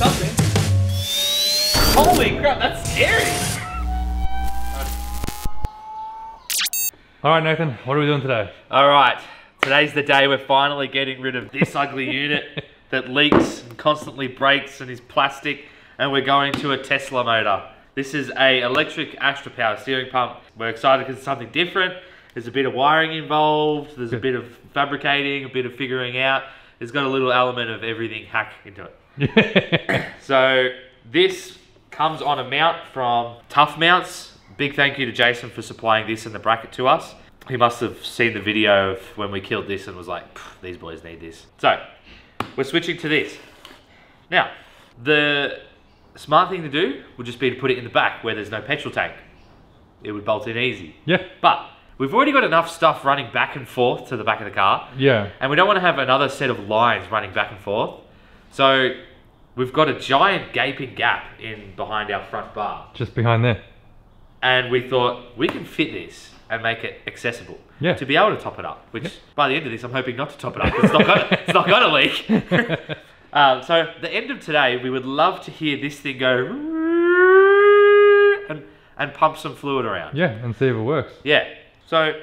something. Holy crap, that's scary. All right, Nathan, what are we doing today? All right, today's the day we're finally getting rid of this ugly unit that leaks and constantly breaks and is plastic, and we're going to a Tesla motor. This is a electric Astra power steering pump. We're excited because it's something different. There's a bit of wiring involved, there's a bit of fabricating, a bit of figuring out. It's got a little element of everything hack into it. So this comes on a mount from Tough Mounts. Big thank you to Jason for supplying this and the bracket to us. He must have seen the video of when we killed this and was like, these boys need this. So, we're switching to this. Now, the smart thing to do would just be to put it in the back where there's no petrol tank. It would bolt in easy. Yeah. But we've already got enough stuff running back and forth to the back of the car. Yeah. And we don't want to have another set of lines running back and forth. So, we've got a giant gaping gap in behind our front bar. Just behind there. And we thought, we can fit this and make it accessible. Yeah. To be able to top it up, which by the end of this, I'm hoping not to top it up. It's not gonna leak. So the end of today, we would love to hear this thing go and pump some fluid around. Yeah, and see if it works. Yeah. So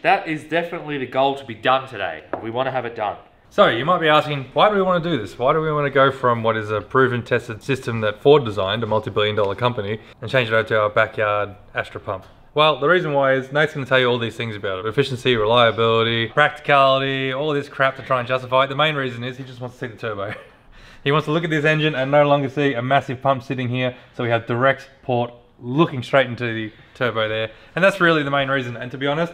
that is definitely the goal to be done today. We want to have it done. So you might be asking, why do we want to do this? Why do we want to go from what is a proven, tested system that Ford designed, a multi-billion-dollar company, and change it over to our backyard Astra pump? Well, the reason why is Nate's going to tell you all these things about it. Efficiency, reliability, practicality, all this crap to try and justify it. The main reason is he just wants to see the turbo. He wants to look at this engine and no longer see a massive pump sitting here. So we have direct port looking straight into the turbo there. And that's really the main reason. And to be honest,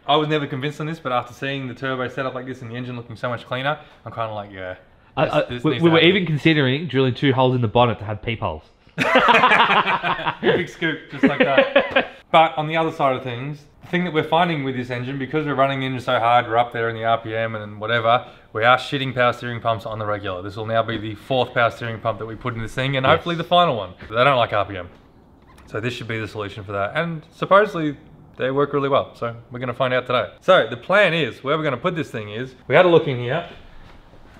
I was never convinced on this, but after seeing the turbo set up like this and the engine looking so much cleaner, I'm kind of like, yeah. We were even considering drilling 2 holes in the bonnet to have peepholes. Big scoop, just like that. But on the other side of things, the thing that we're finding with this engine, because we're running the engine so hard, we're up there in the RPM and whatever, we are shitting power steering pumps on the regular. This will now be the 4th power steering pump that we put in this thing, and hopefully the final one. They don't like RPM. So this should be the solution for that. And supposedly, they work really well, so we're going to find out today. So the plan is, where we're going to put this thing is, we had a look in here,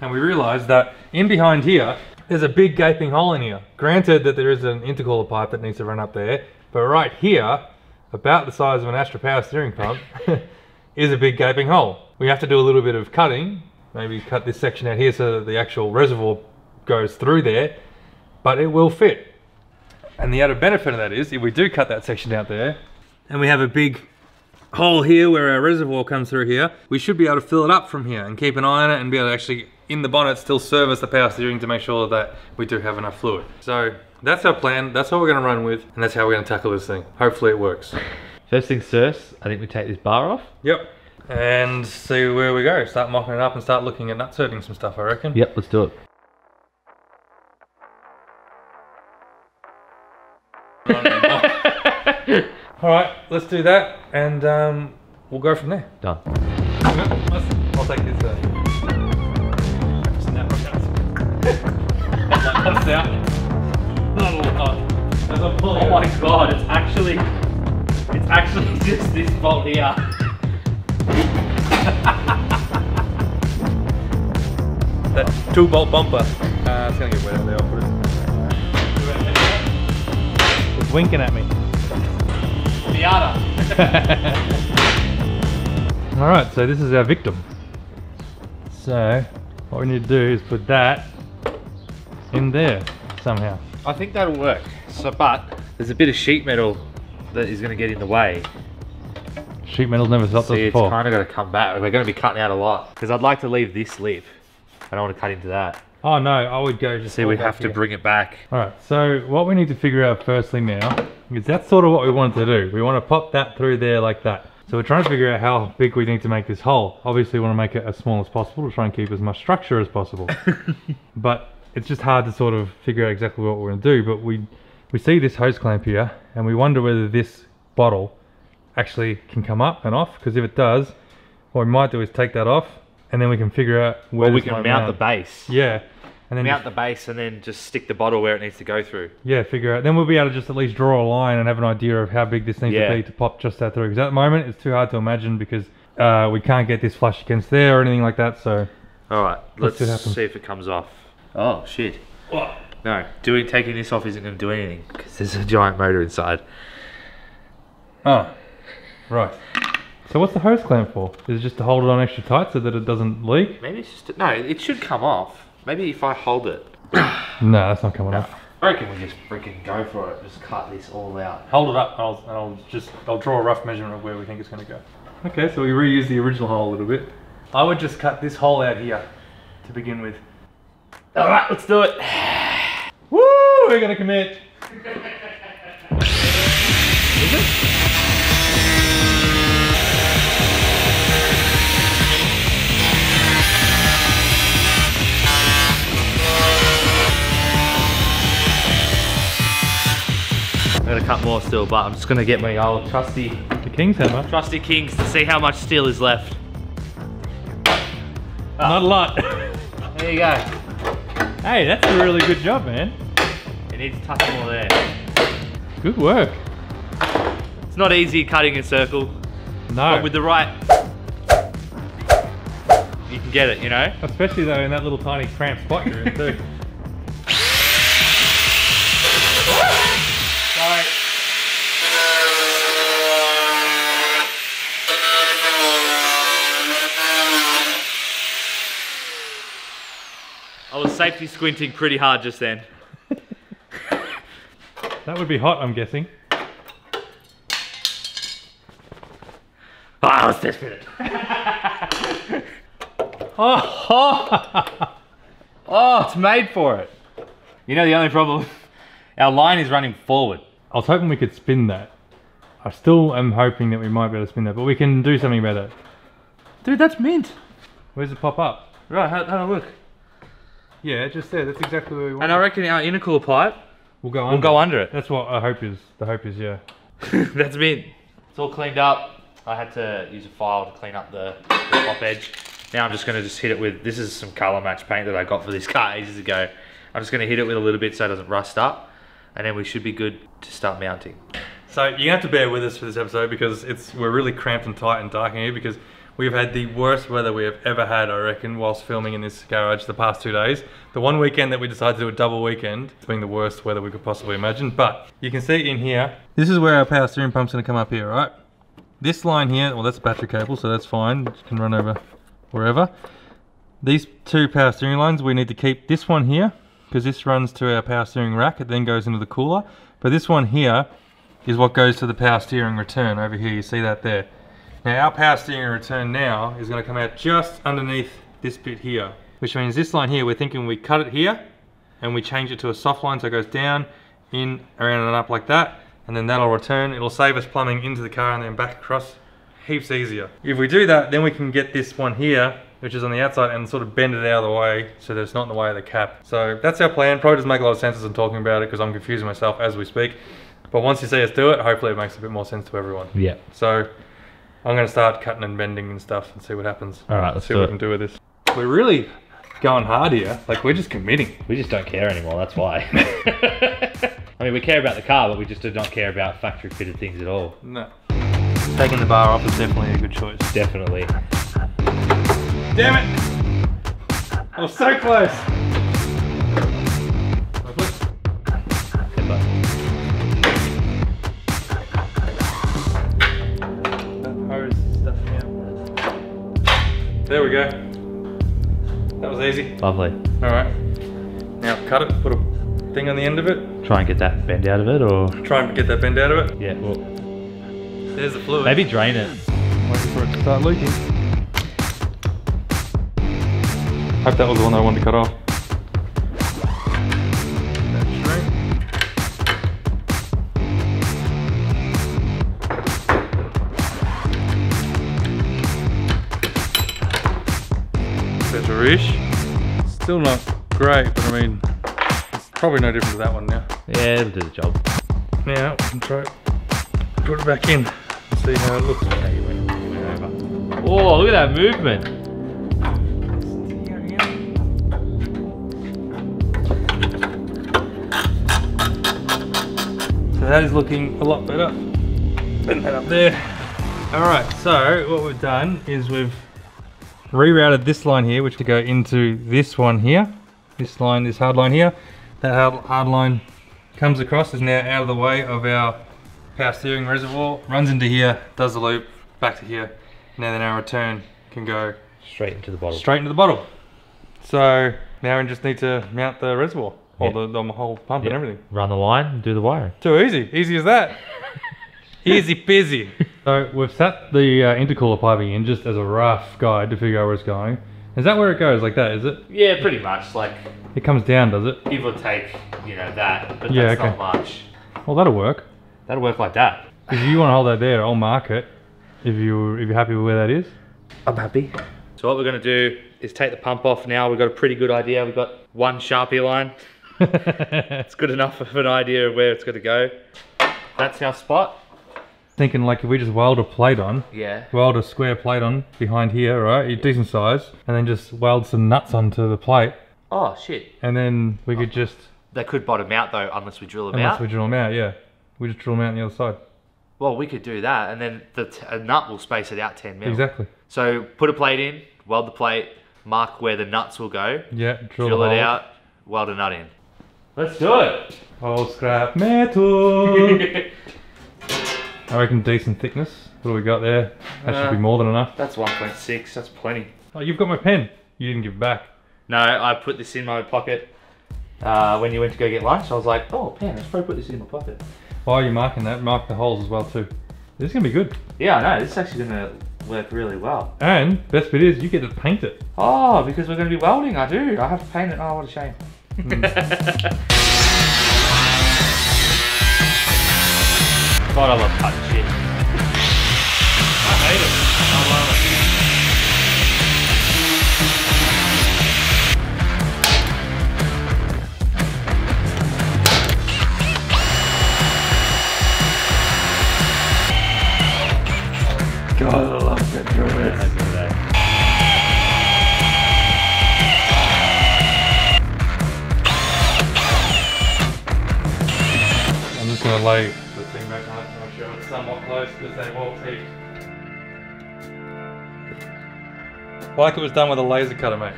and we realized that in behind here, there's a big gaping hole in here. Granted that there is an intercooler pipe that needs to run up there, but right here, about the size of an Astra power steering pump, is a big gaping hole. We have to do a little bit of cutting, maybe cut this section out here so that the actual reservoir goes through there, but it will fit. And the added benefit of that is, if we do cut that section out there, and we have a big hole here where our reservoir comes through here, we should be able to fill it up from here and keep an eye on it and be able to actually, in the bonnet, still service the power steering to make sure that we do have enough fluid. So that's our plan, that's what we're going to run with, and that's how we're going to tackle this thing. Hopefully it works. First things first, I think we take this bar off. Yep. And see where we go. Start mocking it up and start looking at nutserting some stuff, I reckon. Yep, let's do it. Alright, let's do that, and we'll go from there. Done. I'll take this snap that's out. Oh my god, it's actually just this bolt here. That 2-bolt bumper. It's gonna get wet out there, I'll put it. It's winking at me. Alright, so this is our victim. So, what we need to do is put that in there somehow. I think that'll work. So, but there's a bit of sheet metal that is going to get in the way. Sheet metal's never stopped us before. It's kind of got to come back. We're going to be cutting out a lot. Because I'd like to leave this lip. I don't want to cut into that. Oh no, I would go just see, we have to bring it back. Alright, so what we need to figure out firstly now, is that's sort of what we wanted to do. We want to pop that through there like that. So we're trying to figure out how big we need to make this hole. Obviously we want to make it as small as possible to try and keep as much structure as possible. But it's just hard to sort of figure out exactly what we're going to do. But we see this hose clamp here, and we wonder whether this bottle actually can come up and off, because if it does, what we might do is take that off, and then we can figure out where we can mount the base. Yeah. And then mount the base and then just stick the bottle where it needs to go through. Yeah, figure out. Then we'll be able to just at least draw a line and have an idea of how big this needs to be to pop just that through. Because at the moment, it's too hard to imagine because we can't get this flush against there or anything like that. So, all right, let's see if it comes off. Oh shit! What? No, taking this off isn't going to do anything because there's a giant motor inside. Oh, right. So what's the hose clamp for? Is it just to hold it on extra tight so that it doesn't leak? Maybe it's just... No, it should come off. Maybe if I hold it. No, that's not coming off. I reckon we just freaking go for it. Just cut this all out. Hold it up and I'll draw a rough measurement of where we think it's going to go. Okay, so we reuse the original hole a little bit. I would just cut this hole out here to begin with. Alright, let's do it. Woo! We're going to commit. Is it? I'm going to cut more still, but I'm just going to get my old trusty King's hammer? Trusty Kings to see how much steel is left. Not a lot. There you go. Hey, that's a really good job, man. It needs a touch more there. Good work. It's not easy cutting a circle, No. but with the right, you can get it, you know? Especially though in that little tiny cramped spot you're in too. Sorry. I was safety squinting pretty hard just then. That would be hot, I'm guessing. Ah, let's test fit it. Oh, it's made for it. You know the only problem? Our line is running forward. I was hoping we could spin that. I still am hoping that we might be able to spin that, but we can do something about that. Dude, that's mint. Where's it pop up? Right, have a look. Yeah, just there. That's exactly where we want. And I reckon our intercooler pipe We'll go under it. That's what I hope is. The hope is, yeah. That's mint. It's all cleaned up. I had to use a file to clean up the top edge. Now I'm just going to just hit it with, this is some color match paint that I got for this car ages ago. I'm just going to hit it with a little bit so it doesn't rust up. And then we should be good to start mounting. So you have to bear with us for this episode because we're really cramped and tight and dark in here because we've had the worst weather we have ever had, I reckon, whilst filming in this garage the past 2 days. The one weekend that we decided to do a double weekend, it's been the worst weather we could possibly imagine. But you can see in here, this is where our power steering pump's going to come up here, right? This line here, well, that's a battery cable, so that's fine. It can run over wherever. These two power steering lines, we need to keep this one here because this runs to our power steering rack. It then goes into the cooler. But this one here is what goes to the power steering return over here. You see that there. Now our power steering return now is going to come out just underneath this bit here, which means this line here, we're thinking we cut it here and we change it to a soft line so it goes down, in, around and up like that, and then that'll return. It'll save us plumbing into the car and then back across heaps easier. If we do that, then we can get this one here, which is on the outside, and sort of bend it out of the way so that it's not in the way of the cap. So that's our plan. Probably doesn't make a lot of sense as I'm talking about it because I'm confusing myself as we speak. But once you see us do it, hopefully it makes a bit more sense to everyone. Yeah. So I'm going to start cutting and bending and stuff and see what happens. All right, let's see do what it. we can do with this. We're really going hard here. Like, we're just committing. We just don't care anymore, that's why. I mean, we care about the car, but we just do not care about factory fitted things at all. No. Taking the bar off is definitely a good choice. Definitely. Damn it! I was so close. There we go. That was easy. Lovely. Alright. Now cut it, put a thing on the end of it. Try and get that bend out of it, or? Try and get that bend out of it. Yeah, well. There's the fluid. Maybe drain it. Waiting for it to start leaking. Hope that was the one I wanted to cut off. Better-ish. Still not great, but I mean, it's probably no different to that one now. Yeah, it'll do the job. Now we can try put it back in, see how it looks. Oh, look at that movement. So that is looking a lot better. Bend that up there. Alright, so what we've done is we've rerouted this line here, which will go into this one here. This line, this hard line here. That hard line comes across, is now out of the way of our power steering reservoir, runs into here, does the loop, back to here. Now then our return can go Straight into the bottle. straight into the bottle. So now we just need to mount the reservoir, or the whole pump and everything. Run the line and do the wiring. Too easy, easy as that. Easy peasy. So we've set the intercooler piping in just as a rough guide to figure out where it's going. Is that where it goes, like that, is it? Yeah, pretty much. Like, It comes down, does it? give or take, you know, that. But Yeah, that's okay. not much. Well, that'll work. That'll work like that. If you want to hold that there, I'll mark it. If you're happy with where that is. I'm happy. So what we're going to do is take the pump off now. We've got a pretty good idea. We've got one Sharpie line. It's good enough of an idea of where it's going to go. That's our spot. Thinking like if we just weld a plate on, Yeah. weld a square plate on behind here, right? Decent size, and then just weld some nuts onto the plate, Oh, shit. and then we could just, They could bottom out though, unless we drill them unless out. we drill them out, yeah. We just drill them out on the other side. Well, we could do that, and then a nut will space it out 10 mil. Exactly. So put a plate in, weld the plate, mark where the nuts will go, Yeah, drill drill the it hole. out, weld a nut in. Let's do it. Oh, scrap metal. I reckon decent thickness. What do we got there? That should be more than enough. That's 1.6, that's plenty. Oh, you've got my pen. You didn't give it back. No, I put this in my pocket when you went to go get lunch. I was like, oh, pen, let's probably put this in my pocket. While you're marking that, mark the holes as well too. This is gonna be good. Yeah, I know, this is actually gonna work really well. And best bit is you get to paint it. Oh, because we're gonna be welding, I do. I have to paint it, oh, what a shame. God, I love cutting shit. I hate it. I love it. God, I love petrol. I'm just gonna lay the thing back on it to make sure it's somewhat close because they will heat. Like it was done with a laser cutter, mate.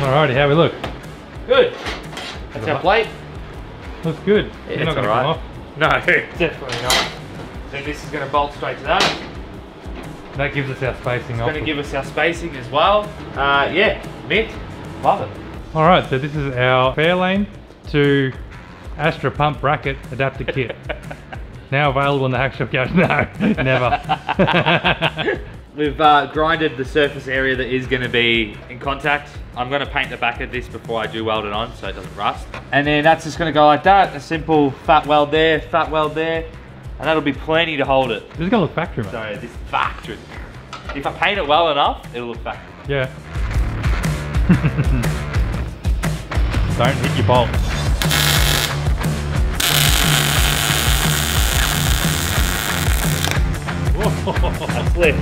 Alrighty, how we look? Good. That's our plate. Looks good. Yeah, You're not it's gonna alright. come off. No, definitely not. Then this is going to bolt straight to that. That gives us our spacing off. Going to give us our spacing as well. Yeah, mint. Love it. Alright, so this is our Fairlane to Astra pump bracket adapter kit. Now available in the Hackshop Garage. No, never. We've grinded the surface area that is going to be in contact. I'm going to paint the back of this before I do weld it on so it doesn't rust. And then that's just going to go like that. A simple fat weld there, and that'll be plenty to hold it. This is gonna look factory, mate. So this factory. If I paint it well enough, it'll look factory. Yeah. Don't hit your bolt. That's slick.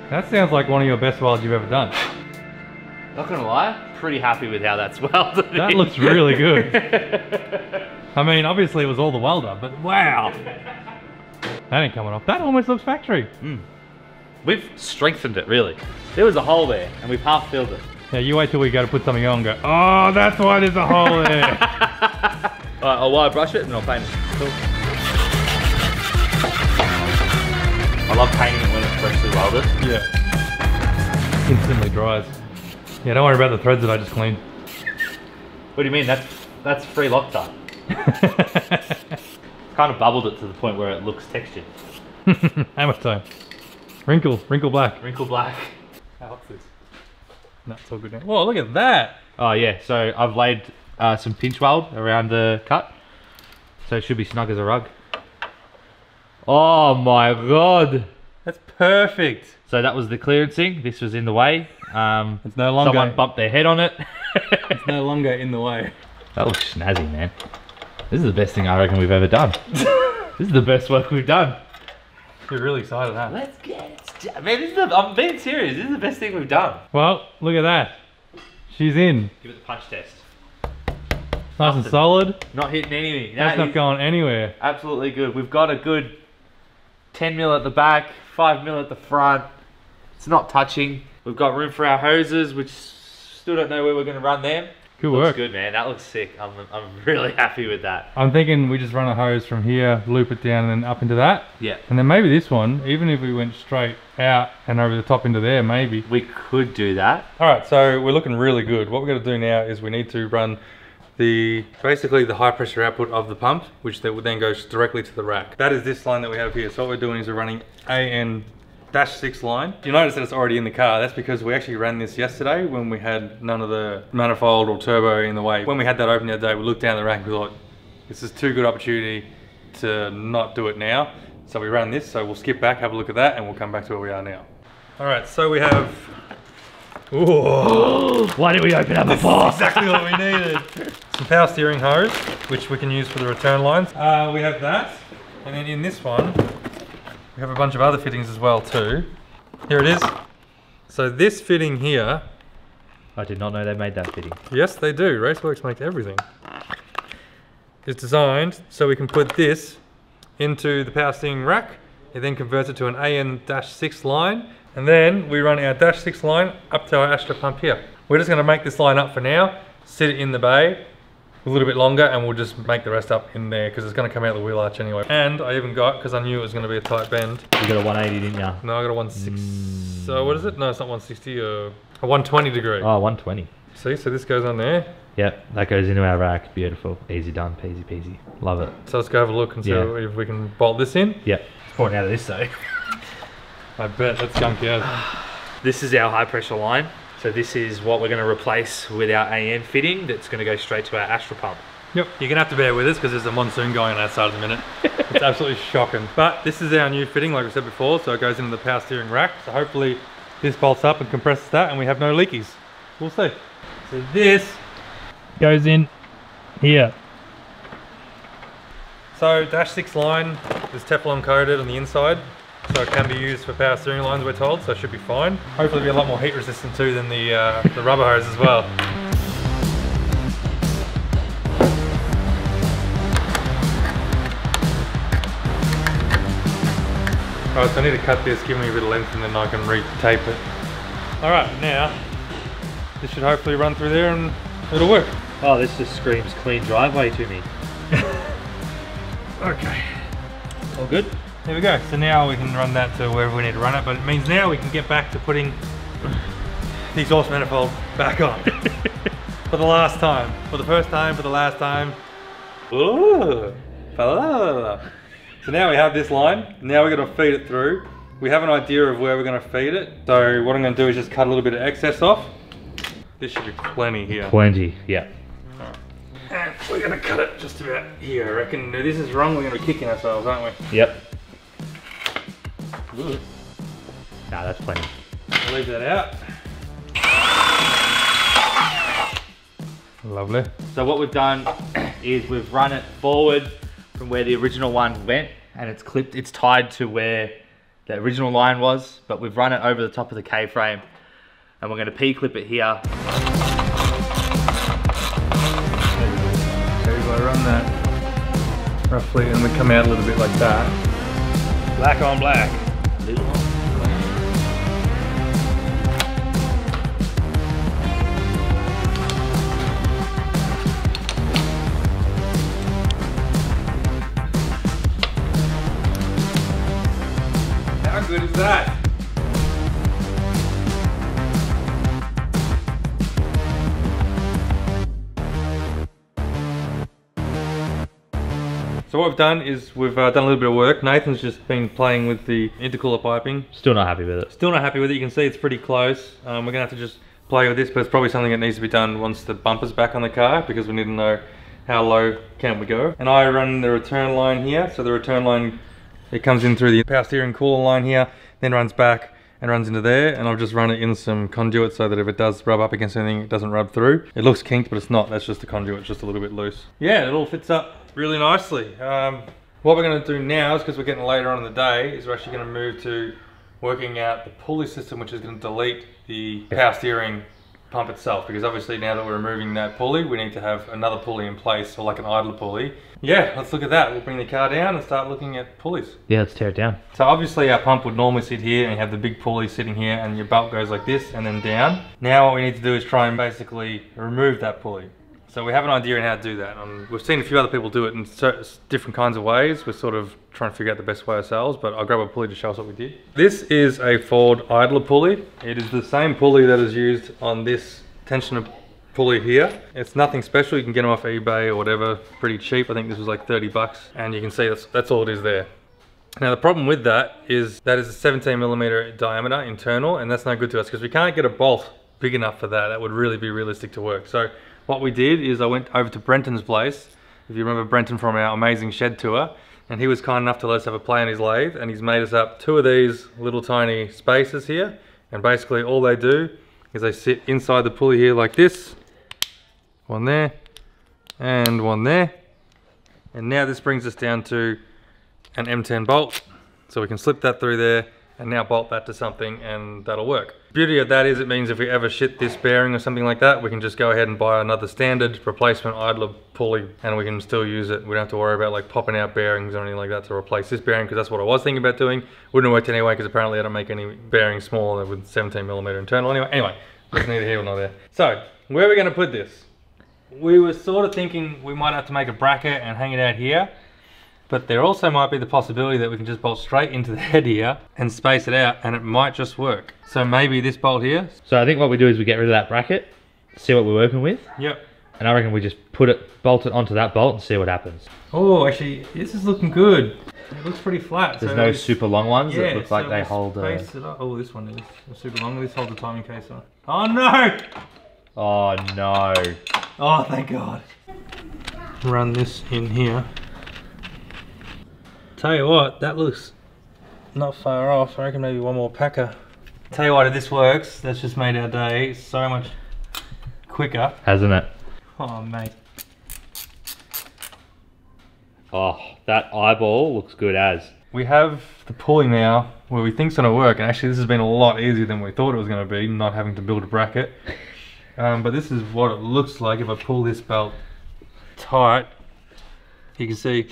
That sounds like one of your best welds you've ever done. Not gonna lie, pretty happy with how that's welded. That looks really good. I mean, obviously it was all the welder, but wow. That ain't coming off. That almost looks factory. We've strengthened it, really. There was a hole there, and we've half filled it. Yeah, you wait till we go to put something on and go, oh, that's why there's a hole there. Alright, I'll wire brush it and I'll paint it. Cool. I love painting it when it's freshly welded. Yeah. Instantly dries. Yeah, don't worry about the threads that I just cleaned. What do you mean? That's free Loctite. Kind of bubbled it to the point where it looks textured. How much time? Wrinkle black. Wrinkle black. How hot's this? That's all good now. Whoa, look at that. Oh yeah, so I've laid some pinch weld around the cut. So it should be snug as a rug. Oh my god. That's perfect. So that was the clearancing. This was in the way. It's no longer. Someone bumped their head on it. It's no longer in the way. That looks snazzy, man. This is the best thing I reckon we've ever done. This is the best work we've done. You're really excited, huh? Let's get it. Man, I'm being serious. This is the best thing we've done. Well, look at that. She's in. Give it the punch test. Nice and solid. Not hitting anything. That's not going anywhere. Absolutely good. We've got a good 10 mil at the back, 5 mil at the front. It's not touching. We've got room for our hoses, which still don't know where we're going to run them. Good Looks work. good, man. That looks sick. I'm really happy with that. I'm thinking we just run a hose from here, loop it down and then up into that. Yeah. And then maybe this one, even if we went straight out and over the top into there, maybe. We could do that. All right, so we're looking really good. What we're going to do now is we need to run basically the high pressure output of the pump, which then goes directly to the rack. That is this line that we have here. So what we're doing is we're running AN-6 line. You notice that it's already in the car. That's because we actually ran this yesterday when we had none of the manifold or turbo in the way. When we had that open the other day, we looked down the rack and we thought, this is too good opportunity to not do it now. So we ran this, so we'll skip back, have a look at that, and we'll come back to where we are now. All right, so we have... Ooh. Why did we open up before? Exactly what we needed. Some power steering hose, which we can use for the return lines. We have that, and then in this one, we have a bunch of other fittings as well too. Here it is. So this fitting here. I did not know they made that fitting. Yes, they do. Raceworks make everything. It's designed so we can put this into the power steering rack. It then converts it to an AN-6 line. And then we run our -6 line up to our Astra pump here. We're just going to make this line up for now, sit it in the bay a little bit longer, and we'll just make the rest up in there because it's going to come out the wheel arch anyway. And I even got, because I knew it was going to be a tight bend. You got a 180, didn't you? No, I got a 160. So what is it? No, it's not 160. A 120 degree. Oh, 120. See, so this goes on there. Yep, that goes into our rack. Beautiful. Easy done. Peasy peasy. Love it. So let's go have a look and see if we can bolt this in. Yep. Pouring out of this though. I bet that's junk out. This is our high pressure line. So this is what we're going to replace with our AN fitting that's going to go straight to our Astra pump. Yep. You're going to have to bear with us because there's a monsoon going on outside at the minute. It's absolutely shocking. But this is our new fitting, like I said before, so it goes into the power steering rack. So hopefully this bolts up and compresses that and we have no leakies. We'll see. So this goes in here. So -6 line is Teflon coated on the inside. So it can be used for power steering lines, we're told, so it should be fine. Hopefully it'll be a lot more heat resistant too than the rubber hose as well. Alright, so I need to cut this, give me a bit of length, and then I can re-tape it. Alright, now, this should hopefully run through there and it'll work. Oh, this just screams clean driveway to me. Okay. All good? There we go. So now we can run that to wherever we need to run it, but it means now we can get back to putting the exhaust manifold back on. For the last time. For the first time, for the last time. Ooh. So now we have this line. Now we're going to feed it through. We have an idea of where we're going to feed it. So what I'm going to do is just cut a little bit of excess off. This should be plenty here. Plenty, yeah. And we're going to cut it just about here. I reckon if this is wrong, we're going to be kicking ourselves, aren't we? Yep. Ooh. Nah, that's plenty. I'll leave that out. Lovely. So what we've done is we've run it forward from where the original one went, and it's clipped, it's tied to where the original line was, but we've run it over the top of the K-frame, and we're going to P-clip it here. So I run that roughly, and we come out a little bit like that. Black on black. How good is that? So what we've done is we've done a little bit of work. Nathan's just been playing with the intercooler piping. Still not happy with it. Still not happy with it. You can see it's pretty close. We're gonna have to just play with this, but it's probably something that needs to be done once the bumper's back on the car, because we need to know how low can we go. And I run the return line here. So the return line, it comes in through the power steering cooler line here, then runs back and runs into there, and I've just run it in some conduit so that if it does rub up against anything, it doesn't rub through. It looks kinked, but it's not. That's just the conduit, it's just a little bit loose. Yeah, it all fits up really nicely. What we're going to do now is, because we're getting later on in the day, is we're actually going to move to working out the pulley system, which is going to delete the power steering pump itself, because obviously now that we're removing that pulley, we need to have another pulley in place, or like an idler pulley. Yeah, let's look at that. We'll bring the car down and start looking at pulleys. Yeah, let's tear it down. So obviously our pump would normally sit here and you have the big pulley sitting here and your belt goes like this and then down. Now what we need to do is try and basically remove that pulley. So we have an idea on how to do that. We've seen a few other people do it in different kinds of ways. We're sort of trying to figure out the best way ourselves, but I'll grab a pulley to show us what we did. This is a Ford idler pulley. It is the same pulley that is used on this tensioner pulley here. It's nothing special. You can get them off eBay or whatever, pretty cheap. I think this was like 30 bucks, and you can see that's all it is there. Now the problem with that is a 17mm diameter internal, and that's no good to us because we can't get a bolt big enough for that. That would really be realistic to work. So what we did is I went over to Brenton's place. If you remember Brenton from our amazing shed tour, and he was kind enough to let us have a play on his lathe, and he's made us up 2 of these little tiny spaces here, and basically all they do is they sit inside the pulley here like this. One there, and one there. And now this brings us down to an M10 bolt. So we can slip that through there and now bolt that to something and that'll work. The beauty of that is it means if we ever shit this bearing or something like that, we can just go ahead and buy another standard replacement idler pulley and we can still use it. We don't have to worry about like popping out bearings or anything like that to replace this bearing, because that's what I was thinking about doing. Wouldn't have worked anyway because apparently I don't make any bearings smaller with 17mm internal anyway. That's neither here nor there. So where are we going to put this? We were sort of thinking we might have to make a bracket and hang it out here, but there also might be the possibility that we can just bolt straight into the head here and space it out and it might just work. So maybe this bolt here. So I think what we do is we get rid of that bracket, see what we're working with. Yep. And I reckon we just bolt it onto that bolt and see what happens. Oh, actually, this is looking good. It looks pretty flat. There's no super long ones that look like so they hold Oh, this one is super long. This holds the timing case on. Oh no! Oh no. Oh, thank God. Run this in here. Tell you what, that looks not far off. I reckon maybe one more packer. Tell you what, if this works, that's just made our day so much quicker. Hasn't it? Oh, mate. Oh, that eyeball looks good as. We have the pulley now where we think it's going to work, and actually this has been a lot easier than we thought it was going to be, not having to build a bracket. But this is what it looks like if I pull this belt tight. You can see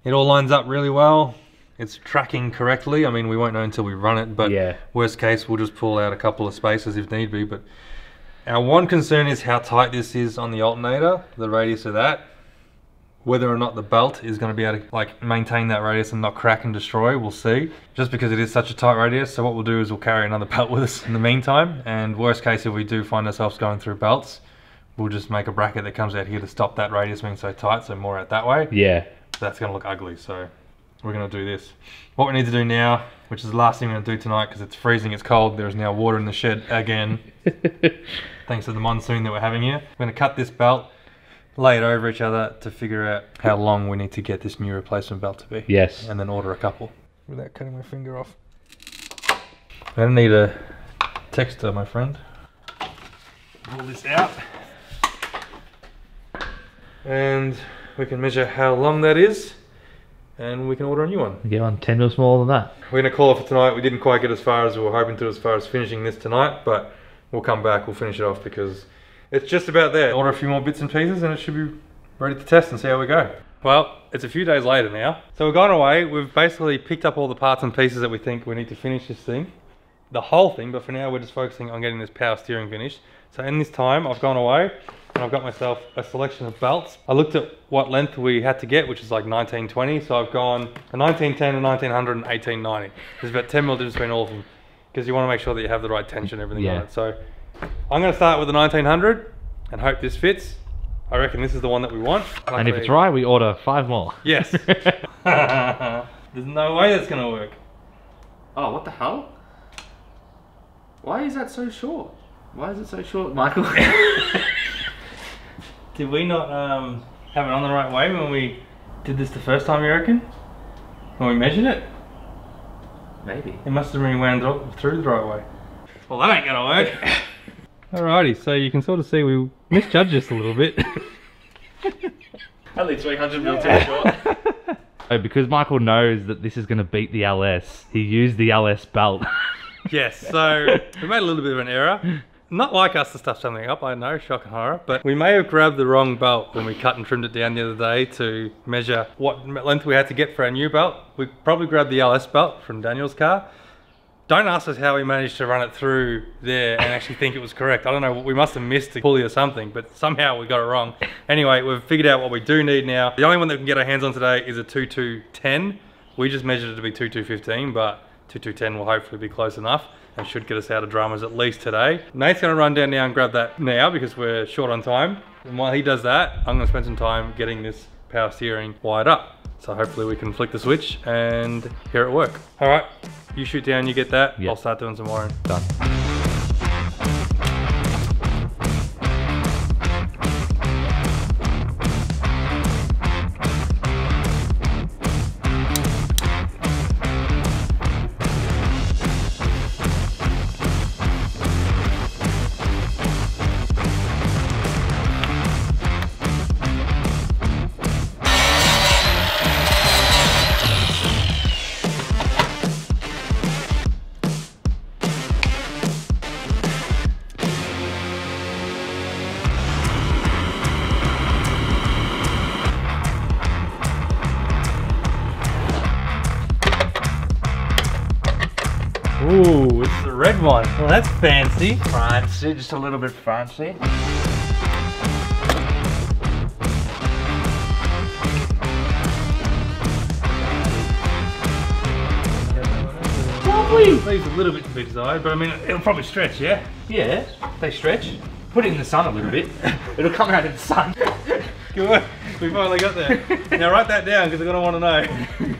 it all lines up really well. It's tracking correctly. I mean, we won't know until we run it, but yeah. Worst case, we'll just pull out a couple of spaces if need be. But our one concern is how tight this is on the alternator, the radius of that. Whether or not the belt is going to be able to like maintain that radius and not crack and destroy, we'll see. Just because it is such a tight radius, so what we'll do is we'll carry another belt with us in the meantime. And worst case, if we do find ourselves going through belts, we'll just make a bracket that comes out here to stop that radius being so tight, so more out that way. Yeah. That's going to look ugly, so we're going to do this. What we need to do now, which is the last thing we're going to do tonight because it's freezing, it's cold, there is now water in the shed again. Thanks to the monsoon that we're having here. We're going to cut this belt, lay it over each other to figure out how long we need to get this new replacement belt to be. Yes. And then order a couple. Without cutting my finger off. I don't need a texter, my friend. Pull this out. And we can measure how long that is. And we can order a new one. Get one 10 mil smaller than that. We're going to call it for tonight. We didn't quite get as far as we were hoping to, as far as finishing this tonight. But we'll come back, we'll finish it off because it's just about there. Order a few more bits and pieces and it should be ready to test and see how we go. Well, it's a few days later now. So we've gone away, we've basically picked up all the parts and pieces that we think we need to finish this thing. The whole thing, but for now we're just focusing on getting this power steering finished. So in this time, I've gone away and I've got myself a selection of belts. I looked at what length we had to get, which is like 1920. So I've gone a 1910, a 1900 and 1890. There's about 10 mil difference between all of them because you want to make sure that you have the right tension and everything on it. So I'm going to start with the 1900 and hope this fits. I reckon this is the one that we want. And if it's right, we order 5 more. Yes. There's no way that's going to work. Oh, what the hell? Why is that so short? Why is it so short, Michael? Did we not have it on the right way when we did this the first time, you reckon? When we measured it? Maybe. It must have been wound through the right way. Well, that ain't going to work. Alrighty, so you can sort of see we misjudged this a little bit. Only 300 mil too short. Oh, because Michael knows that this is going to beat the LS, he used the LS belt. Yes, so we made a little bit of an error. not like us to stuff something up, I know, shock and horror, but we may have grabbed the wrong belt when we cut and trimmed it down the other day to measure what length we had to get for our new belt. We probably grabbed the LS belt from Daniel's car. Don't ask us how we managed to run it through there and actually think it was correct. I don't know, we must have missed a pulley or something, but somehow we got it wrong. Anyway, we've figured out what we do need now. The only one that we can get our hands on today is a 2210. We just measured it to be 2215, but 2210 will hopefully be close enough and should get us out of dramas at least today. Nate's gonna run down now and grab that now because we're short on time. And while he does that, I'm gonna spend some time getting this power steering wired up. So hopefully we can flick the switch and hear it work. All right, you shoot down, you get that. Yep. I'll start doing some wiring. Done. Ooh, it's the red one. Well, that's fancy. Fancy, just a little bit fancy. Lovely. Leaves a little bit to big side, but I mean, it'll probably stretch, yeah? Yeah, they stretch. Put it in the sun a little bit. It'll come out in the sun. Good. We finally got there. Now write that down because I'm gonna want to know.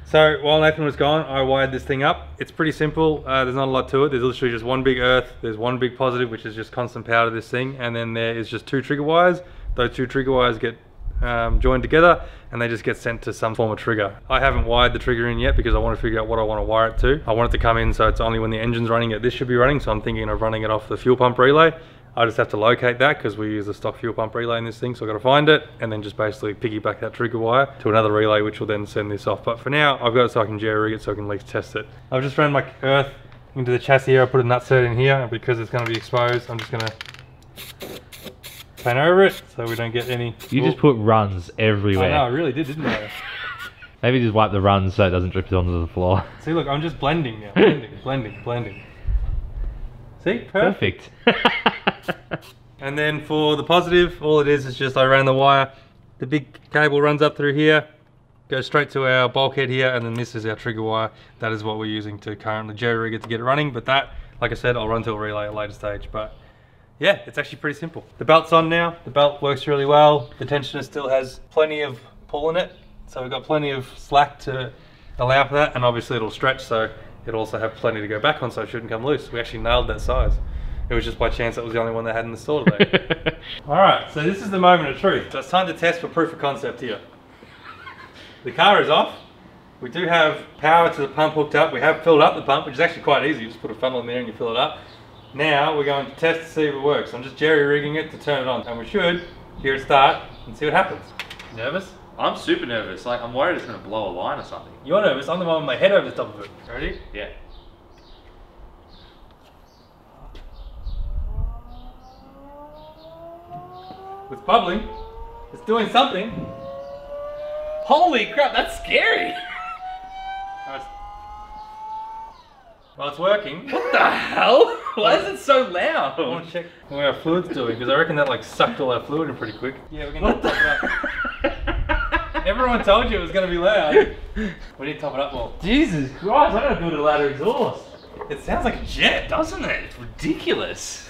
So while Nathan was gone, I wired this thing up. It's pretty simple. There's not a lot to it. There's literally just one big earth. There's one big positive, which is just constant power to this thing. And then there is just two trigger wires. Those two trigger wires get joined together and they just get sent to some form of trigger. I haven't wired the trigger in yet because I want to figure out what I want to wire it to. I want it to come in so it's only when the engine's running that this should be running. So I'm thinking of running it off the fuel pump relay. I just have to locate that because we use a stock fuel pump relay in this thing, so I've got to find it and then just basically piggyback that trigger wire to another relay which will then send this off. But for now, I've got it so I can jerry rig it so I can at least test it. I've just ran my earth into the chassis here. I put a nutset in here and because it's going to be exposed, I'm just going to paint over it so we don't get any... You just put runs everywhere. I know, I really did, didn't I? Maybe just wipe the runs so it doesn't drip onto the floor. See, look, I'm just blending now. Blending. See? Perfect. And then for the positive, all it is just I ran the wire. The big cable runs up through here, goes straight to our bulkhead here, and then this is our trigger wire. That is what we're using to currently jerry rig it to get it running. But that, like I said, I'll run to a relay at a later stage. But yeah, it's actually pretty simple. The belt's on now. The belt works really well. The tensioner still has plenty of pull in it. So we've got plenty of slack to allow for that. And obviously it'll stretch, so it'll also have plenty to go back on, so it shouldn't come loose. We actually nailed that size. It was just by chance that was the only one they had in the store today. Alright, so this is the moment of truth. So it's time to test for proof of concept here. The car is off. We do have power to the pump hooked up. We have filled up the pump, which is actually quite easy. You just put a funnel in there and you fill it up. Now we're going to test to see if it works. I'm just jerry rigging it to turn it on. And we should hear it start and see what happens. Nervous? I'm super nervous. Like, I'm worried it's going to blow a line or something. You're nervous. I'm the one with my head over the top of it. Ready? Yeah. It's bubbling. It's doing something. Holy crap, that's scary. Well, it's working. What the hell? Why is it so loud? I want to check what our fluid's doing because I reckon that like sucked all our fluid in pretty quick. Yeah, we're gonna top it up. Everyone told you it was gonna be loud. We need to top it up more. Jesus Christ, I gotta build a ladder exhaust. It sounds like a jet, doesn't it? It's ridiculous.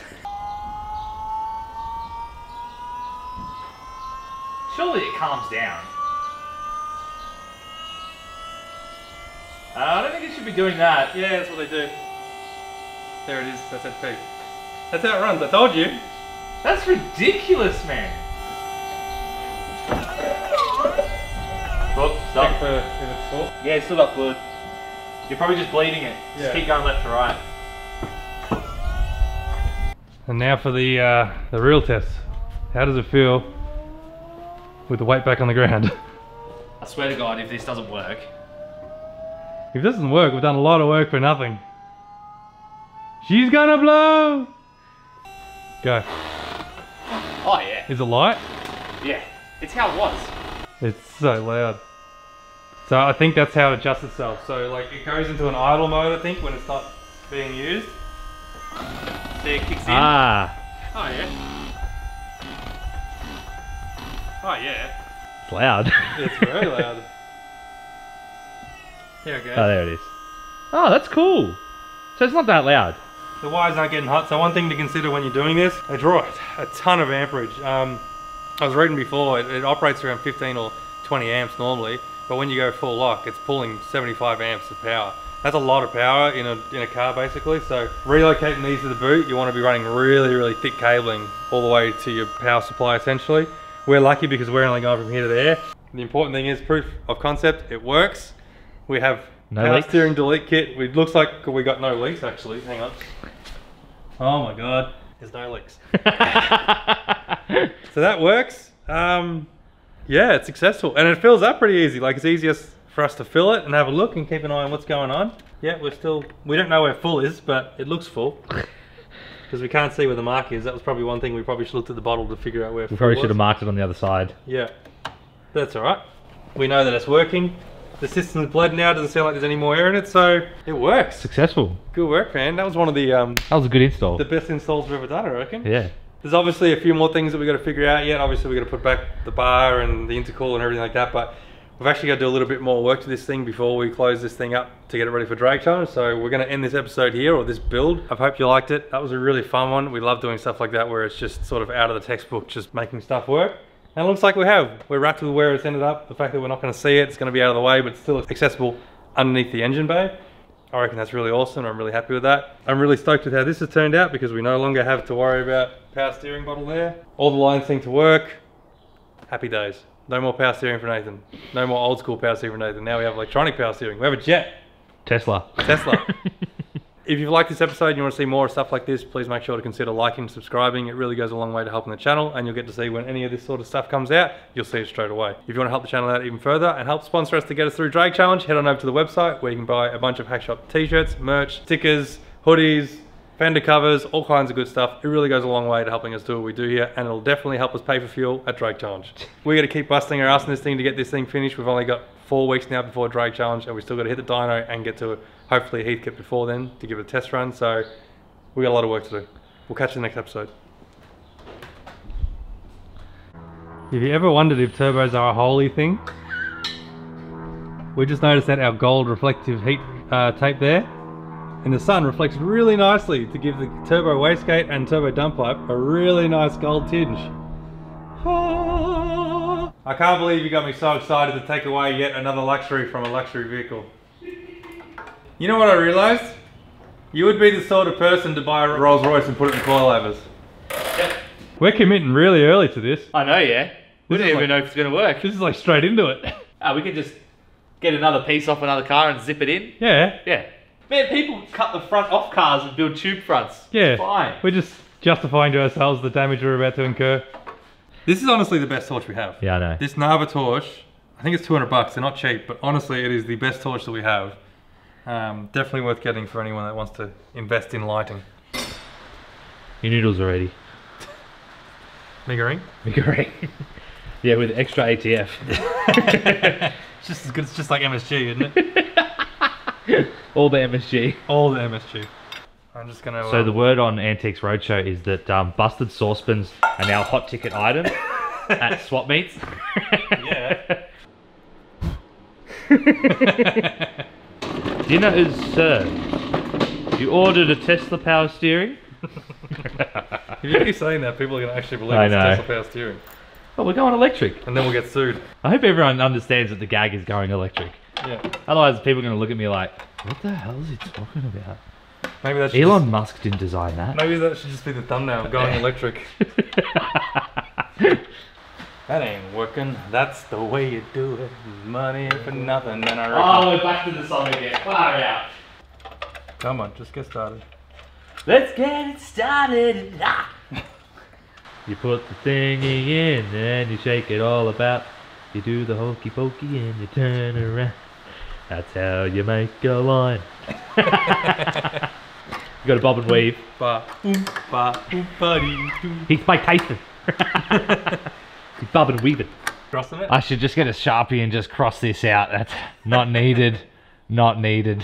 Surely it calms down. I don't think it should be doing that. Yeah, that's what they do. There it is, that's at peak. That's how it runs, I told you. That's ridiculous, man. Oh, stop. Check for if it's full. Yeah, it's still got fluid. You're probably just bleeding it. Just keep going left to right. And now for the real test. How does it feel with the weight back on the ground? I swear to God, if this doesn't work. If this doesn't work, we've done a lot of work for nothing. She's gonna blow! Go. Oh yeah. Is it light? Yeah. It's how it was. It's so loud. So I think that's how it adjusts itself. So like it goes into an idle mode, I think, when it's not being used. See, it kicks in. Ah. Oh yeah. Oh yeah. It's loud. It's very loud. There it goes. Oh, there it is. Oh, that's cool. So it's not that loud. The wires aren't getting hot, so one thing to consider when you're doing this, they draw a ton of amperage. I was reading before, it operates around 15 or 20 amps normally, but when you go full lock, it's pulling 75 amps of power. That's a lot of power in a car basically, so relocating these to the boot, you want to be running really thick cabling all the way to your power supply essentially. We're lucky because we're only going from here to there. The important thing is proof of concept, it works. We have power steering delete kit. It looks like we got no leaks actually. Hang on. Oh my god, there's no leaks. So that works. Yeah, it's successful and it fills up pretty easy. Like it's easiest for us to fill it and have a look and keep an eye on what's going on. Yeah, we don't know where full is, but it looks full. Because we can't see where the mark is. That was probably one thing we probably should have looked at the bottle to figure out where full was. We probably should have marked it on the other side. Yeah, that's all right. We know that it's working. The system's bled now, doesn't sound like there's any more air in it, so it works. Successful. Good work, man. That was one of the that was a good install. the best installs we've ever done, I reckon. Yeah. There's obviously a few more things that we've got to figure out yet. Obviously we've got to put back the bar and the intercool and everything like that, but we've actually got to do a little bit more work to this thing before we close this thing up to get it ready for drag challenge. So we're going to end this episode here, or this build. I hope you liked it. That was a really fun one. We love doing stuff like that where it's just sort of out of the textbook, just making stuff work. And it looks like we have. We're wrapped with where it's ended up. The fact that we're not going to see it, it's going to be out of the way, but it's still accessible underneath the engine bay. I reckon that's really awesome. I'm really happy with that. I'm really stoked with how this has turned out because we no longer have to worry about power steering bottle there. All the lines seem to work. Happy days. No more power steering for Nathan. No more old school power steering for Nathan. Now we have electronic power steering. We have a jet. Tesla. If you've liked this episode and you want to see more stuff like this, please make sure to consider liking and subscribing. It really goes a long way to helping the channel, and you'll get to see when any of this sort of stuff comes out, you'll see it straight away. If you want to help the channel out even further and help sponsor us to get us through Drag Challenge, head on over to the website where you can buy a bunch of Hackshop t-shirts, merch, stickers, hoodies, fender covers, all kinds of good stuff. It really goes a long way to helping us do what we do here, and it'll definitely help us pay for fuel at Drag Challenge. We're going to keep busting our ass in this thing to get this thing finished. We've only got 4 weeks now before Drag Challenge, and we still got to hit the dyno and get to hopefully a heat kit before then to give it a test run. So we got a lot of work to do. We'll catch you in the next episode. Have you ever wondered if turbos are a holy thing? We just noticed that our gold reflective heat tape there in the sun reflects really nicely to give the turbo wastegate and turbo dump pipe a really nice gold tinge. I can't believe you got me so excited to take away yet another luxury from a luxury vehicle. You know what I realised? You would be the sort of person to buy a Rolls Royce and put it in coilovers. Yep. We're committing really early to this. I know, yeah. We don't even know if it's going to work. This is like straight into it. We can just get another piece off another car and zip it in. Yeah. Yeah. Man, people cut the front off cars and build tube fronts. Yeah. It's fine. We're just justifying to ourselves the damage we're about to incur. This is honestly the best torch we have. Yeah, I know. This Nava torch, I think it's 200 bucks. They're not cheap, but honestly, it is the best torch that we have. Definitely worth getting for anyone that wants to invest in lighting. Your noodles are ready. Migering? Migering. Yeah, with extra ATF. It's just as good. It's just like MSG, isn't it? All the MSG. All the MSG. I'm just gonna. So the word on Antiques Roadshow is that busted saucepans are now hot ticket item at swap meets. Yeah. Dinner is served. You ordered a Tesla power steering? If you keep saying that, people are going to actually believe I it's know. Tesla power steering. Well, we're going electric. And then we'll get sued. I hope everyone understands that the gag is going electric. Yeah. Otherwise, people are going to look at me like, what the hell is he talking about? Maybe that should Elon Musk didn't design that. Maybe that should just be the thumbnail, going electric. That ain't working. That's the way you do it. Money for nothing, and I reckon. Oh, we're back to the song again. Far out. Come on, just get started. Let's get it started. You put the thingy in and you shake it all about. You do the hokey pokey and you turn around. That's how you make a line. You got to bob and weave. He's Mike Tyson. He's bob and weaving. Crossing it? I should just get a Sharpie and just cross this out. That's not needed. Not needed.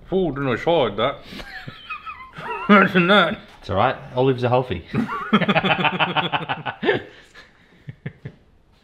Oh, didn't I try like that? Imagine that. It's alright. Olives are healthy.